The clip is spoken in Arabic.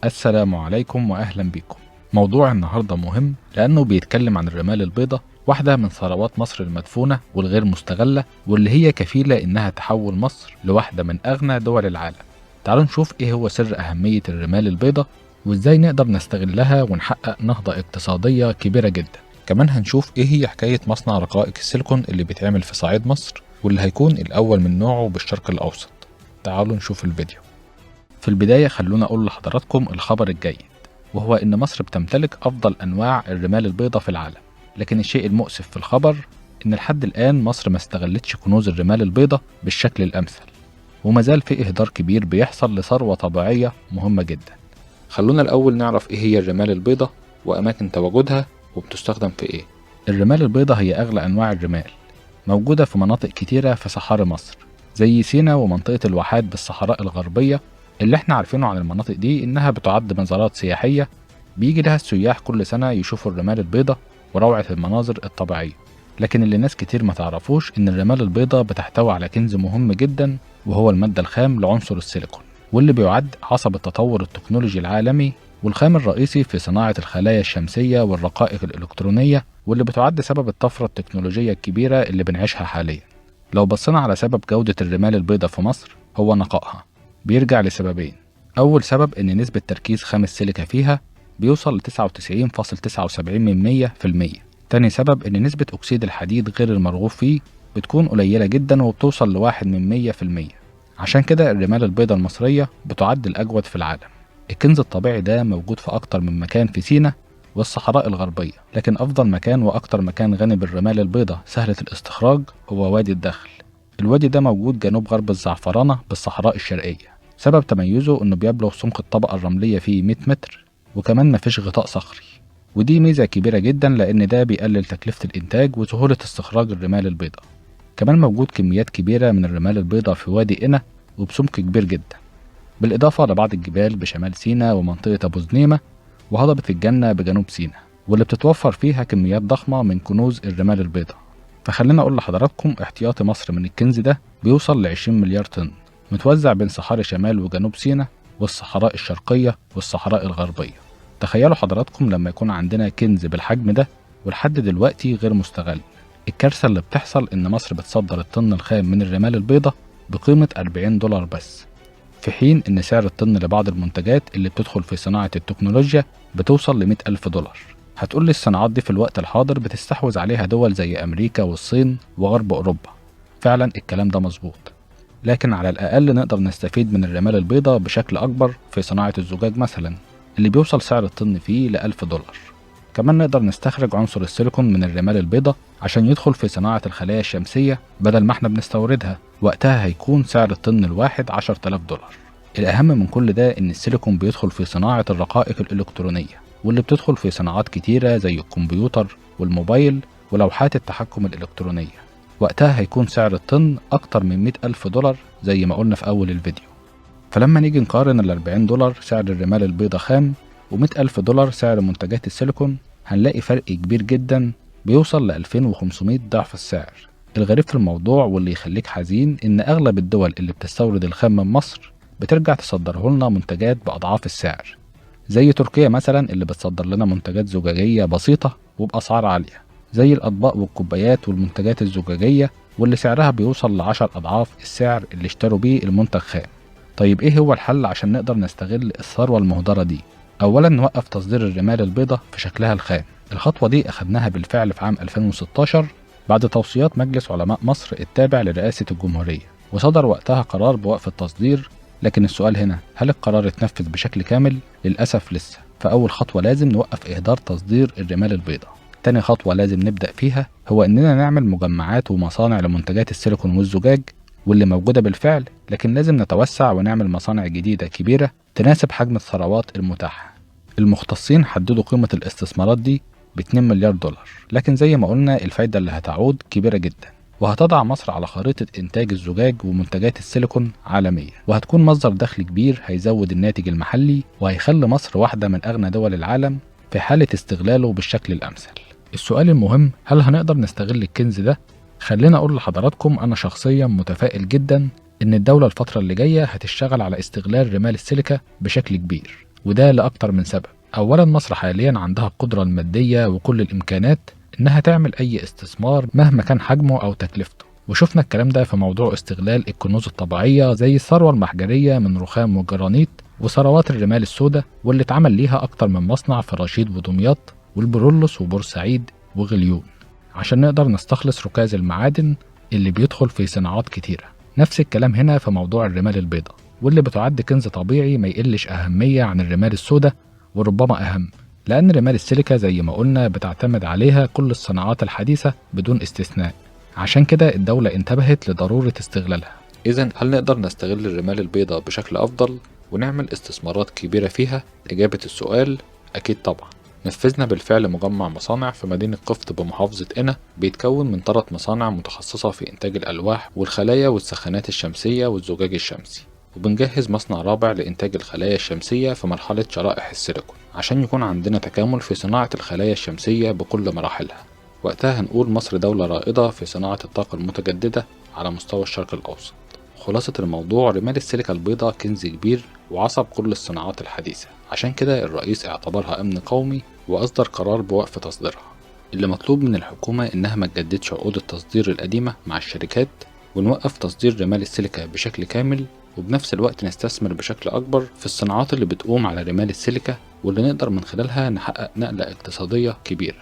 السلام عليكم وأهلا بكم. موضوع النهاردة مهم لأنه بيتكلم عن الرمال البيضاء، واحدة من ثروات مصر المدفونة والغير مستغلة، واللي هي كفيلة إنها تحول مصر لواحدة من أغنى دول العالم. تعالوا نشوف إيه هو سر أهمية الرمال البيضاء وإزاي نقدر نستغلها ونحقق نهضة اقتصادية كبيرة جدا. كمان هنشوف إيه هي حكاية مصنع رقائق السيليكون اللي بيتعمل في صعيد مصر واللي هيكون الأول من نوعه بالشرق الأوسط. تعالوا نشوف الفيديو. في البداية خلونا أقول لحضراتكم الخبر الجيد، وهو إن مصر بتمتلك أفضل أنواع الرمال البيضاء في العالم. لكن الشيء المؤسف في الخبر إن لحد الآن مصر ما استغلتش كنوز الرمال البيضاء بالشكل الأمثل، وما زال في إهدار كبير بيحصل لثروة طبيعية مهمة جدا. خلونا الأول نعرف إيه هي الرمال البيضاء وأماكن تواجدها وبتستخدم في إيه. الرمال البيضاء هي أغلى أنواع الرمال، موجودة في مناطق كتيرة في صحاري مصر زي سيناء ومنطقة الواحات بالصحراء الغربية. اللي احنا عارفينه عن المناطق دي إنها بتعد مزارات سياحية بيجي لها السياح كل سنة يشوفوا الرمال البيضاء وروعة المناظر الطبيعية. لكن اللي ناس كتير ما تعرفوش إن الرمال البيضاء بتحتوي على كنز مهم جدا، وهو المادة الخام لعنصر السيليكون، واللي بيعد عصب التطور التكنولوجي العالمي والخام الرئيسي في صناعة الخلايا الشمسية والرقائق الإلكترونية، واللي بتعد سبب الطفرة التكنولوجية الكبيرة اللي بنعيشها حاليا. لو بصينا على سبب جودة الرمال البيضاء في مصر هو نقائها، بيرجع لسببين. أول سبب إن نسبة تركيز خام السيليكا فيها بيوصل ل 99.79%. تاني سبب إن نسبة أكسيد الحديد غير المرغوب فيه بتكون قليلة جدا وبتوصل ل1%. عشان كده الرمال البيضاء المصرية بتعد الأجود في العالم. الكنز الطبيعي ده موجود في أكتر من مكان في سيناء والصحراء الغربية، لكن أفضل مكان وأكتر مكان غني بالرمال البيضاء سهلة الاستخراج هو وادي الدخل. الوادي ده موجود جنوب غرب الزعفرانة بالصحراء الشرقية. سبب تميزه إنه بيبلغ سمك الطبقة الرملية فيه 100 متر، وكمان مفيش غطاء صخري، ودي ميزة كبيرة جدا لأن ده بيقلل تكلفة الإنتاج وسهولة استخراج الرمال البيضاء. كمان موجود كميات كبيرة من الرمال البيضاء في وادي قنا وبسمك كبير جدا، بالإضافة لبعض الجبال بشمال سيناء ومنطقة أبو زنيمة وهضبة الجنة بجنوب سيناء، واللي بتتوفر فيها كميات ضخمة من كنوز الرمال البيضاء. فخلينا أقول لحضراتكم احتياطي مصر من الكنز ده بيوصل ل20 مليار طن، متوزع بين صحاري شمال وجنوب سيناء والصحراء الشرقية والصحراء الغربية. تخيلوا حضراتكم لما يكون عندنا كنز بالحجم ده ولحد دلوقتي غير مستغل. الكارثة اللي بتحصل إن مصر بتصدر الطن الخام من الرمال البيضاء بقيمة $40 بس، في حين إن سعر الطن لبعض المنتجات اللي بتدخل في صناعة التكنولوجيا بتوصل ل$100,000. هتقولي الصناعات دي في الوقت الحاضر بتستحوذ عليها دول زي أمريكا والصين وغرب أوروبا. فعلا الكلام ده مظبوط، لكن على الأقل نقدر نستفيد من الرمال البيضاء بشكل أكبر في صناعة الزجاج مثلا اللي بيوصل سعر الطن فيه ل$1000. كمان نقدر نستخرج عنصر السيليكون من الرمال البيضاء عشان يدخل في صناعة الخلايا الشمسية بدل ما احنا بنستوردها. وقتها هيكون سعر الطن الواحد $10,000. الأهم من كل ده إن السيليكون بيدخل في صناعة الرقائق الإلكترونية، واللي بتدخل في صناعات كتيرة زي الكمبيوتر والموبايل ولوحات التحكم الإلكترونية. وقتها هيكون سعر الطن أكتر من $100,000 زي ما قلنا في أول الفيديو. فلما نيجي نقارن $40 سعر الرمال البيضاء خام و$100,000 سعر منتجات السيليكون هنلاقي فرق كبير جدا بيوصل ل2500 ضعف السعر. الغريب في الموضوع واللي يخليك حزين إن أغلب الدول اللي بتستورد الخام من مصر بترجع تصدره لنا منتجات بأضعاف السعر، زي تركيا مثلا اللي بتصدر لنا منتجات زجاجية بسيطة وبأسعار عالية زي الأطباق والكوبايات والمنتجات الزجاجية، واللي سعرها بيوصل ل10 أضعاف السعر اللي اشتروا بيه المنتج خام. طيب إيه هو الحل عشان نقدر نستغل الثروة المهدرة دي؟ أولا نوقف تصدير الرمال البيضاء في شكلها الخام. الخطوة دي أخدناها بالفعل في عام 2016 بعد توصيات مجلس علماء مصر التابع لرئاسة الجمهورية، وصدر وقتها قرار بوقف التصدير. لكن السؤال هنا، هل القرار اتنفذ بشكل كامل؟ للأسف لسه. فأول خطوة لازم نوقف إهدار تصدير الرمال البيضاء. تاني خطوة لازم نبدأ فيها هو إننا نعمل مجمعات ومصانع لمنتجات السيليكون والزجاج، واللي موجودة بالفعل، لكن لازم نتوسع ونعمل مصانع جديدة كبيرة تناسب حجم الثروات المتاحة. المختصين حددوا قيمة الاستثمارات دي ب$2 مليار، لكن زي ما قلنا الفايدة اللي هتعود كبيرة جدا، وهتضع مصر على خريطة إنتاج الزجاج ومنتجات السيليكون عالميا، وهتكون مصدر دخل كبير هيزود الناتج المحلي وهيخلي مصر واحدة من أغنى دول العالم في حالة استغلاله بالشكل الأمثل. السؤال المهم، هل هنقدر نستغل الكنز ده؟ خلينا أقول لحضراتكم أنا شخصيا متفائل جدا إن الدولة الفترة اللي جاية هتشتغل على استغلال رمال السيليكا بشكل كبير، وده لأكتر من سبب. أولا، مصر حاليا عندها القدرة المادية وكل الإمكانات إنها تعمل أي استثمار مهما كان حجمه أو تكلفته، وشفنا الكلام ده في موضوع استغلال الكنوز الطبيعية زي الثروة المحجرية من رخام وجرانيت وثروات الرمال السوداء، واللي اتعمل ليها أكتر من مصنع في رشيد ودمياط والبرولوس وبورسعيد وغليون عشان نقدر نستخلص ركاز المعادن اللي بيدخل في صناعات كتيرة. نفس الكلام هنا في موضوع الرمال البيضاء، واللي بتعد كنز طبيعي ما يقلش أهمية عن الرمال السوداء، وربما أهم، لأن رمال السيليكا زي ما قلنا بتعتمد عليها كل الصناعات الحديثة بدون استثناء. عشان كده الدولة انتبهت لضرورة استغلالها. إذا هل نقدر نستغل الرمال البيضاء بشكل أفضل ونعمل استثمارات كبيرة فيها؟ إجابة السؤال أكيد طبعا. نفذنا بالفعل مجمع مصانع في مدينة قفط بمحافظة قنا، بيتكون من 3 مصانع متخصصة في إنتاج الألواح والخلايا والسخانات الشمسية والزجاج الشمسي، وبنجهز مصنع رابع لإنتاج الخلايا الشمسية في مرحلة شرائح السيليكون عشان يكون عندنا تكامل في صناعة الخلايا الشمسية بكل مراحلها. وقتها هنقول مصر دولة رائدة في صناعة الطاقة المتجددة على مستوى الشرق الأوسط. خلاصة الموضوع، رمال السيليكا البيضاء كنز كبير وعصب كل الصناعات الحديثة، عشان كده الرئيس اعتبرها أمن قومي وأصدر قرار بوقف تصديرها. اللي مطلوب من الحكومة إنها ما تجددش عقود التصدير القديمة مع الشركات، ونوقف تصدير رمال السيليكا بشكل كامل، وبنفس الوقت نستثمر بشكل أكبر في الصناعات اللي بتقوم على رمال السيليكا واللي نقدر من خلالها نحقق نقلة اقتصادية كبيرة.